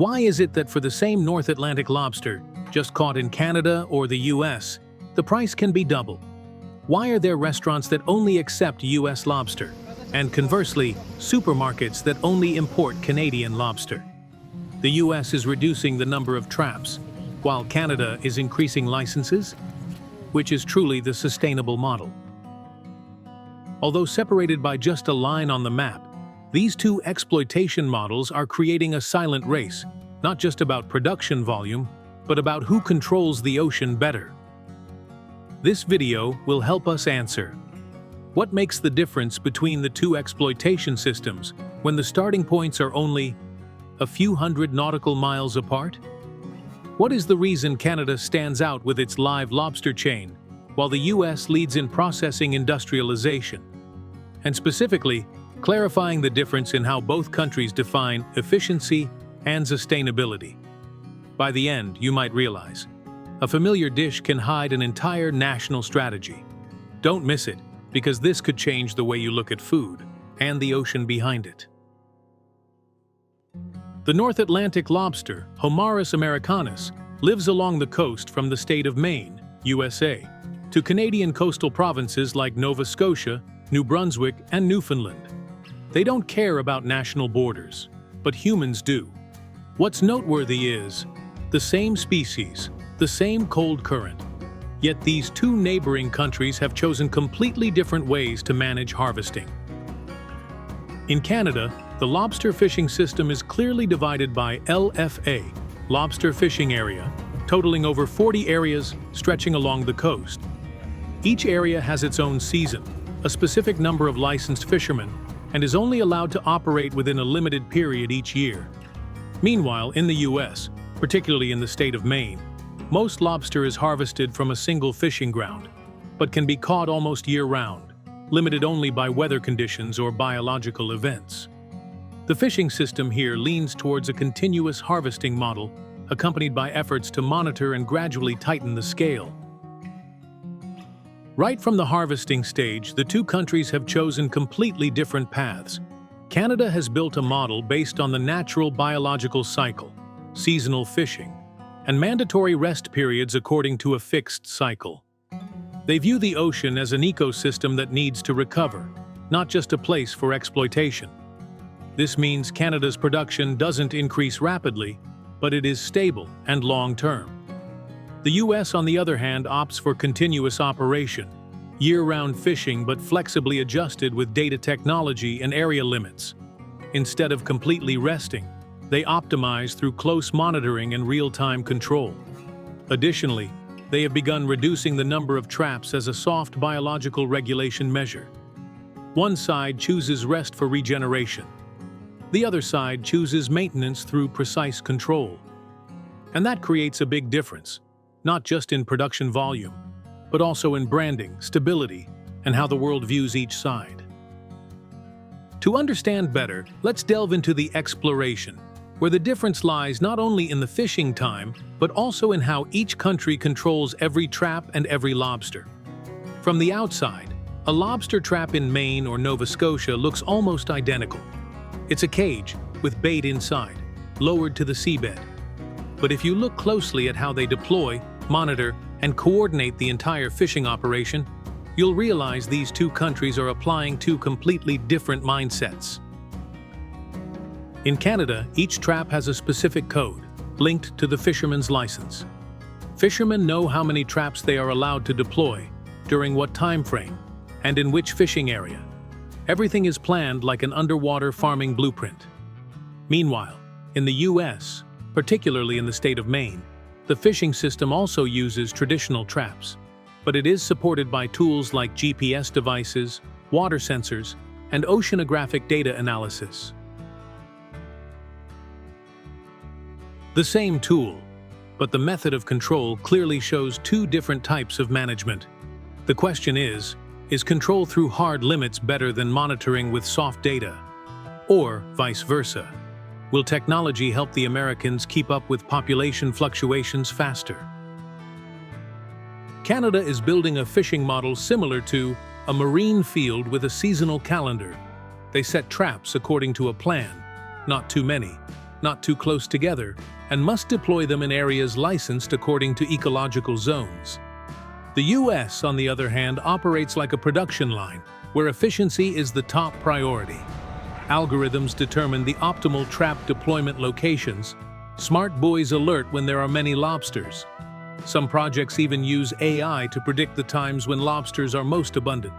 Why is it that for the same North Atlantic lobster, just caught in Canada or the US, the price can be double? Why are there restaurants that only accept US lobster, and conversely, supermarkets that only import Canadian lobster? The US is reducing the number of traps, while Canada is increasing licenses, which is truly the sustainable model. Although separated by just a line on the map, these two exploitation models are creating a silent race, not just about production volume, but about who controls the ocean better. This video will help us answer: what makes the difference between the two exploitation systems when the starting points are only a few hundred nautical miles apart? What is the reason Canada stands out with its live lobster chain, while the US leads in processing industrialization? And specifically, clarifying the difference in how both countries define efficiency and sustainability. By the end, you might realize, a familiar dish can hide an entire national strategy. Don't miss it, because this could change the way you look at food and the ocean behind it. The North Atlantic lobster, Homarus americanus, lives along the coast from the state of Maine, USA, to Canadian coastal provinces like Nova Scotia, New Brunswick, and Newfoundland. They don't care about national borders, but humans do. What's noteworthy is the same species, the same cold current, yet these two neighboring countries have chosen completely different ways to manage harvesting. In Canada, the lobster fishing system is clearly divided by LFA, Lobster Fishing Area, totaling over 40 areas stretching along the coast. Each area has its own season, a specific number of licensed fishermen, and is only allowed to operate within a limited period each year. Meanwhile, in the US, particularly in the state of Maine, most lobster is harvested from a single fishing ground, but can be caught almost year-round, limited only by weather conditions or biological events. The fishing system here leans towards a continuous harvesting model, accompanied by efforts to monitor and gradually tighten the scale. Right from the harvesting stage, the two countries have chosen completely different paths. Canada has built a model based on the natural biological cycle, seasonal fishing, and mandatory rest periods according to a fixed cycle. They view the ocean as an ecosystem that needs to recover, not just a place for exploitation. This means Canada's production doesn't increase rapidly, but it is stable and long-term. The US, on the other hand, opts for continuous operation, year-round fishing but flexibly adjusted with data technology and area limits. Instead of completely resting, they optimize through close monitoring and real-time control. Additionally, they have begun reducing the number of traps as a soft biological regulation measure. One side chooses rest for regeneration. The other side chooses maintenance through precise control. And that creates a big difference, not just in production volume, but also in branding, stability, and how the world views each side. To understand better, let's delve into the exploration, where the difference lies not only in the fishing time, but also in how each country controls every trap and every lobster. From the outside, a lobster trap in Maine or Nova Scotia looks almost identical. It's a cage with bait inside, lowered to the seabed. But if you look closely at how they deploy, monitor, and coordinate the entire fishing operation, you'll realize these two countries are applying two completely different mindsets. In Canada, each trap has a specific code, linked to the fisherman's license. Fishermen know how many traps they are allowed to deploy, during what time frame, and in which fishing area. Everything is planned like an underwater farming blueprint. Meanwhile, in the US, particularly in the state of Maine, the fishing system also uses traditional traps, but it is supported by tools like GPS devices, water sensors, and oceanographic data analysis. The same tool, but the method of control clearly shows two different types of management. The question is control through hard limits better than monitoring with soft data? Or vice versa? Will technology help the Americans keep up with population fluctuations faster? Canada is building a fishing model similar to a marine field with a seasonal calendar. They set traps according to a plan, not too many, not too close together, and must deploy them in areas licensed according to ecological zones. The US, on the other hand, operates like a production line, where efficiency is the top priority. Algorithms determine the optimal trap deployment locations. Smart buoys alert when there are many lobsters. Some projects even use AI to predict the times when lobsters are most abundant.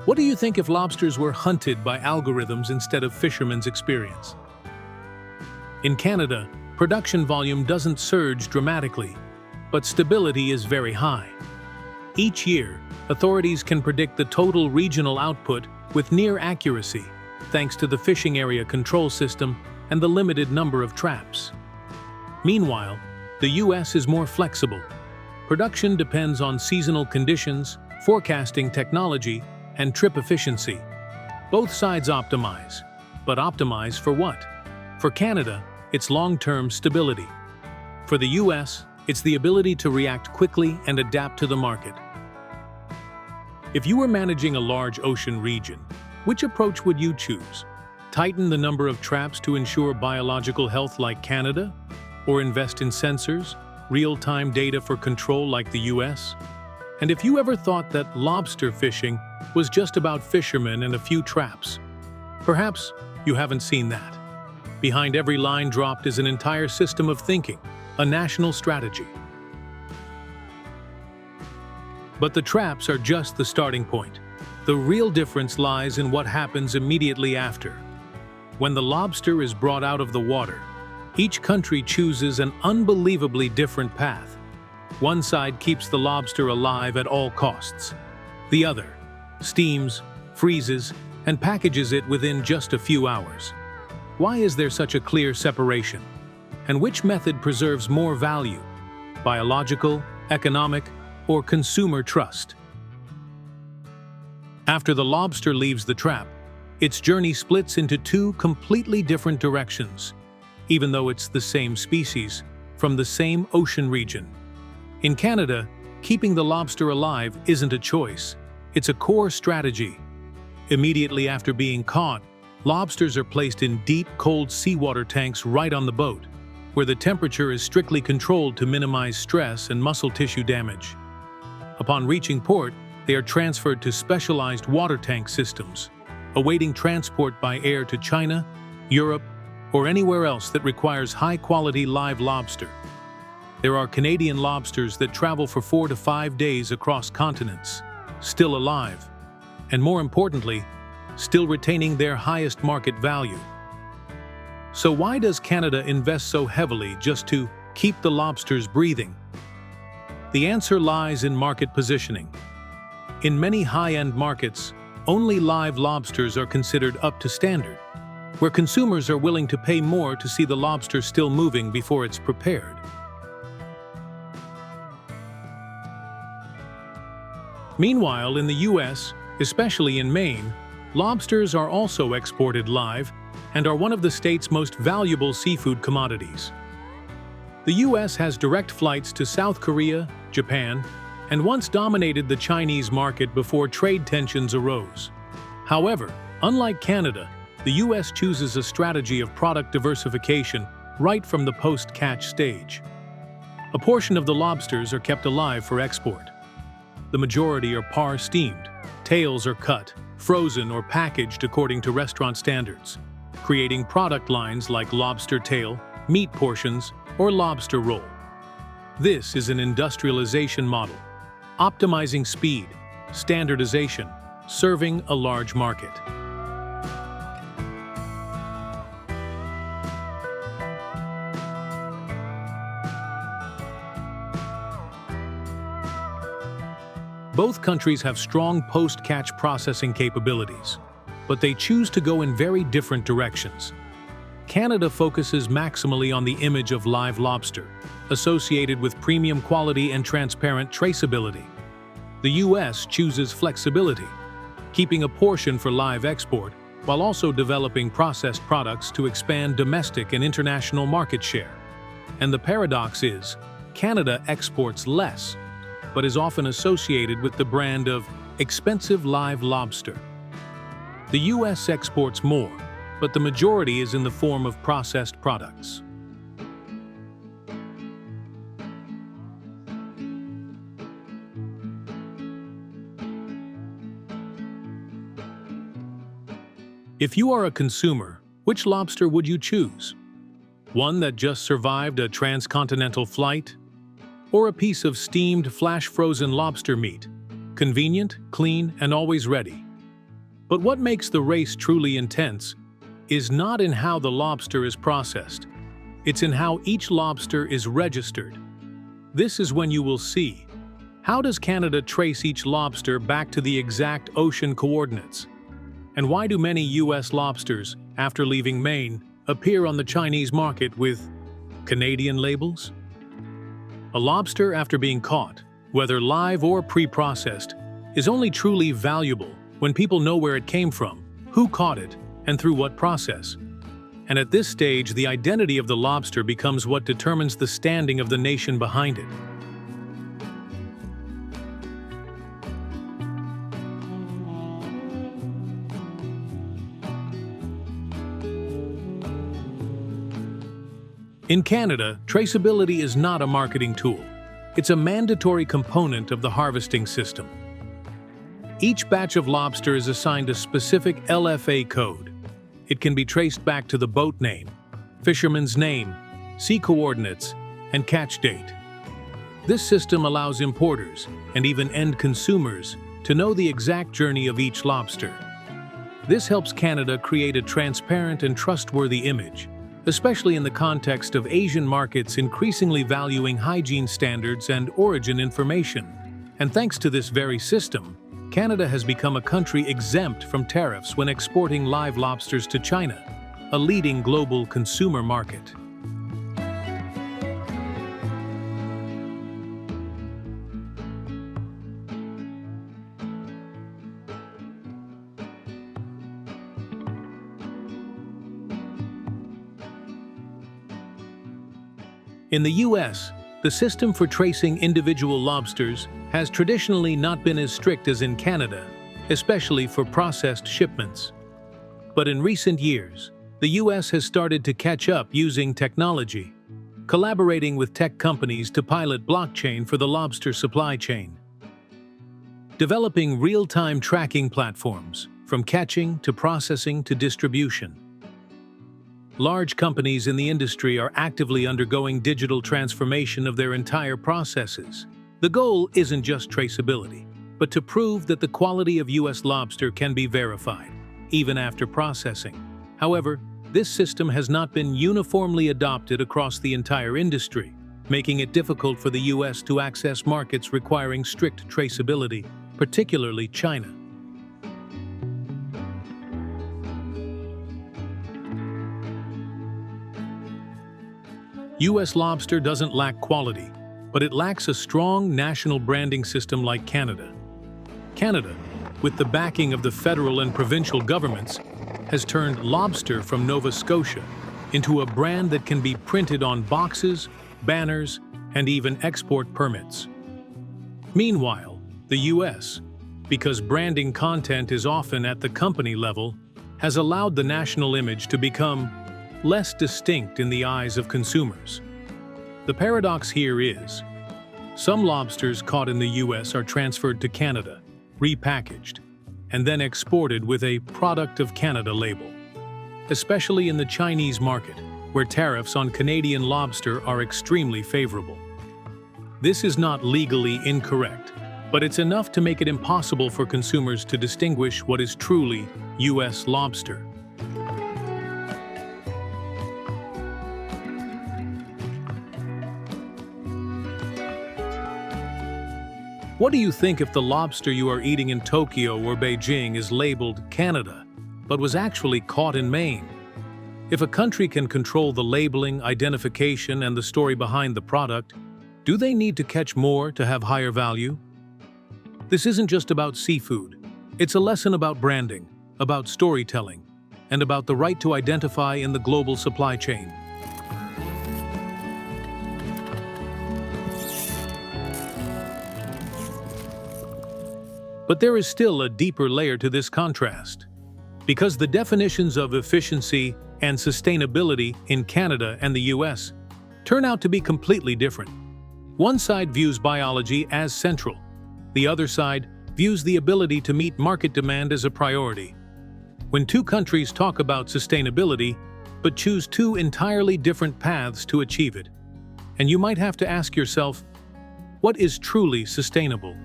What do you think if lobsters were hunted by algorithms instead of fishermen's experience? In Canada, production volume doesn't surge dramatically, but stability is very high. Each year, authorities can predict the total regional output with near accuracy, thanks to the fishing area control system and the limited number of traps. Meanwhile, the US is more flexible. Production depends on seasonal conditions, forecasting technology, and trip efficiency. Both sides optimize. But optimize for what? For Canada, it's long-term stability. For the US, it's the ability to react quickly and adapt to the market. If you were managing a large ocean region, which approach would you choose? Tighten the number of traps to ensure biological health like Canada? Or invest in sensors, real-time data for control like the US? And if you ever thought that lobster fishing was just about fishermen and a few traps, perhaps you haven't seen that. Behind every line dropped is an entire system of thinking, a national strategy. But the traps are just the starting point. The real difference lies in what happens immediately after. When the lobster is brought out of the water, each country chooses an unbelievably different path. One side keeps the lobster alive at all costs. The other steams, freezes, and packages it within just a few hours. Why is there such a clear separation? And which method preserves more value? Biological, economic, or consumer trust? After the lobster leaves the trap, its journey splits into two completely different directions, even though it's the same species, from the same ocean region. In Canada, keeping the lobster alive isn't a choice, it's a core strategy. Immediately after being caught, lobsters are placed in deep, cold seawater tanks right on the boat, where the temperature is strictly controlled to minimize stress and muscle tissue damage. Upon reaching port, they are transferred to specialized water tank systems, awaiting transport by air to China, Europe, or anywhere else that requires high-quality live lobster. There are Canadian lobsters that travel for 4 to 5 days across continents, still alive, and more importantly, still retaining their highest market value. So why does Canada invest so heavily just to keep the lobsters breathing? The answer lies in market positioning. In many high-end markets, only live lobsters are considered up to standard, where consumers are willing to pay more to see the lobster still moving before it's prepared. Meanwhile, in the US, especially in Maine, lobsters are also exported live and are one of the state's most valuable seafood commodities. The US has direct flights to South Korea, Japan, and once dominated the Chinese market before trade tensions arose. However, unlike Canada, the US chooses a strategy of product diversification right from the post-catch stage. A portion of the lobsters are kept alive for export. The majority are par-steamed, tails are cut, frozen, or packaged according to restaurant standards, creating product lines like lobster tail, meat portions, or lobster roll. This is an industrialization model, optimizing speed, standardization, serving a large market. Both countries have strong post-catch processing capabilities, but they choose to go in very different directions. Canada focuses maximally on the image of live lobster, associated with premium quality and transparent traceability. The US chooses flexibility, keeping a portion for live export, while also developing processed products to expand domestic and international market share. And the paradox is, Canada exports less, but is often associated with the brand of expensive live lobster. The US exports more, but the majority is in the form of processed products. If you are a consumer, which lobster would you choose? One that just survived a transcontinental flight? Or a piece of steamed, flash-frozen lobster meat? Convenient, clean, and always ready. But what makes the race truly intense is not in how the lobster is processed. It's in how each lobster is registered. This is when you will see. How does Canada trace each lobster back to the exact ocean coordinates? And why do many U.S. lobsters, after leaving Maine, appear on the Chinese market with Canadian labels? A lobster, after being caught, whether live or pre-processed, is only truly valuable when people know where it came from, who caught it, and through what process. And at this stage, the identity of the lobster becomes what determines the standing of the nation behind it. In Canada, traceability is not a marketing tool. It's a mandatory component of the harvesting system. Each batch of lobster is assigned a specific LFA code. It can be traced back to the boat name, fisherman's name, sea coordinates, and catch date. This system allows importers, and even end consumers, to know the exact journey of each lobster. This helps Canada create a transparent and trustworthy image, especially in the context of Asian markets increasingly valuing hygiene standards and origin information. And thanks to this very system, Canada has become a country exempt from tariffs when exporting live lobsters to China, a leading global consumer market. In the U.S., the system for tracing individual lobsters has traditionally not been as strict as in Canada, especially for processed shipments. But in recent years, the U.S. has started to catch up using technology, collaborating with tech companies to pilot blockchain for the lobster supply chain. Developing real-time tracking platforms, from catching to processing to distribution. Large companies in the industry are actively undergoing digital transformation of their entire processes. The goal isn't just traceability, but to prove that the quality of U.S. lobster can be verified, even after processing. However, this system has not been uniformly adopted across the entire industry, making it difficult for the U.S. to access markets requiring strict traceability, particularly China. U.S. lobster doesn't lack quality, but it lacks a strong national branding system like Canada. Canada, with the backing of the federal and provincial governments, has turned lobster from Nova Scotia into a brand that can be printed on boxes, banners, and even export permits. Meanwhile, the U.S., because branding content is often at the company level, has allowed the national image to become less distinct in the eyes of consumers. The paradox here is, some lobsters caught in the U.S. are transferred to Canada, repackaged, and then exported with a Product of Canada label, especially in the Chinese market, where tariffs on Canadian lobster are extremely favorable. This is not legally incorrect, but it's enough to make it impossible for consumers to distinguish what is truly U.S. lobster. What do you think if the lobster you are eating in Tokyo or Beijing is labeled Canada, but was actually caught in Maine? If a country can control the labeling, identification, and the story behind the product, do they need to catch more to have higher value? This isn't just about seafood. It's a lesson about branding, about storytelling, and about the right to identify in the global supply chain. But there is still a deeper layer to this contrast. Because the definitions of efficiency and sustainability in Canada and the US turn out to be completely different. One side views biology as central. The other side views the ability to meet market demand as a priority. When two countries talk about sustainability, but choose two entirely different paths to achieve it, and you might have to ask yourself, what is truly sustainable?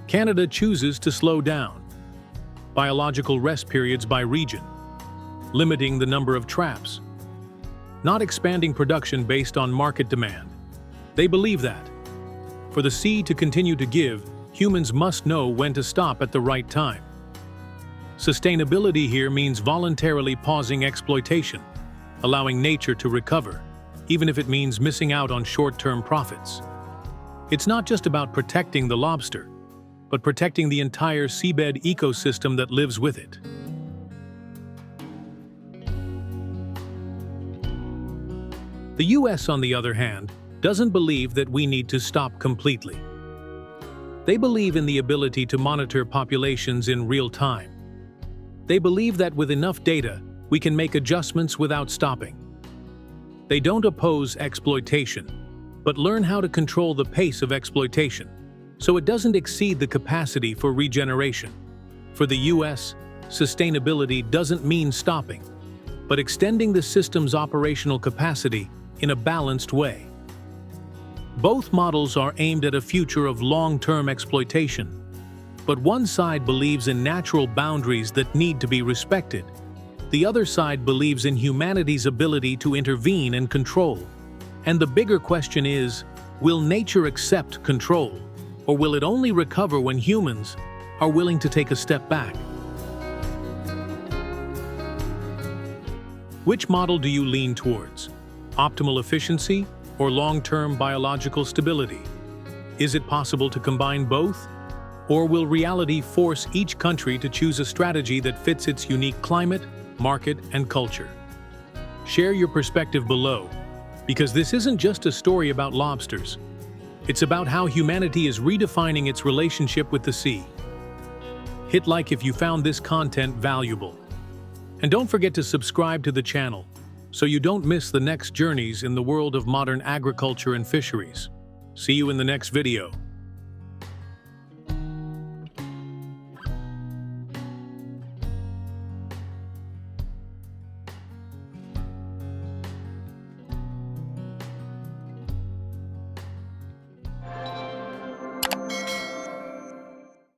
Canada chooses to slow down biological rest periods by region, limiting the number of traps, not expanding production based on market demand. They believe that, for the sea to continue to give, humans must know when to stop at the right time. Sustainability here means voluntarily pausing exploitation, allowing nature to recover, even if it means missing out on short-term profits. It's not just about protecting the lobster, but protecting the entire seabed ecosystem that lives with it. The US, on the other hand, doesn't believe that we need to stop completely. They believe in the ability to monitor populations in real time. They believe that with enough data, we can make adjustments without stopping. They don't oppose exploitation, but learn how to control the pace of exploitation, so it doesn't exceed the capacity for regeneration. For the US, sustainability doesn't mean stopping, but extending the system's operational capacity in a balanced way. Both models are aimed at a future of long-term exploitation, but one side believes in natural boundaries that need to be respected. The other side believes in humanity's ability to intervene and control. And the bigger question is, will nature accept control, or will it only recover when humans are willing to take a step back? Which model do you lean towards? Optimal efficiency or long-term biological stability? Is it possible to combine both? Or will reality force each country to choose a strategy that fits its unique climate, market, and culture? Share your perspective below, because this isn't just a story about lobsters. It's about how humanity is redefining its relationship with the sea. Hit like if you found this content valuable. And don't forget to subscribe to the channel, so you don't miss the next journeys in the world of modern agriculture and fisheries. See you in the next video.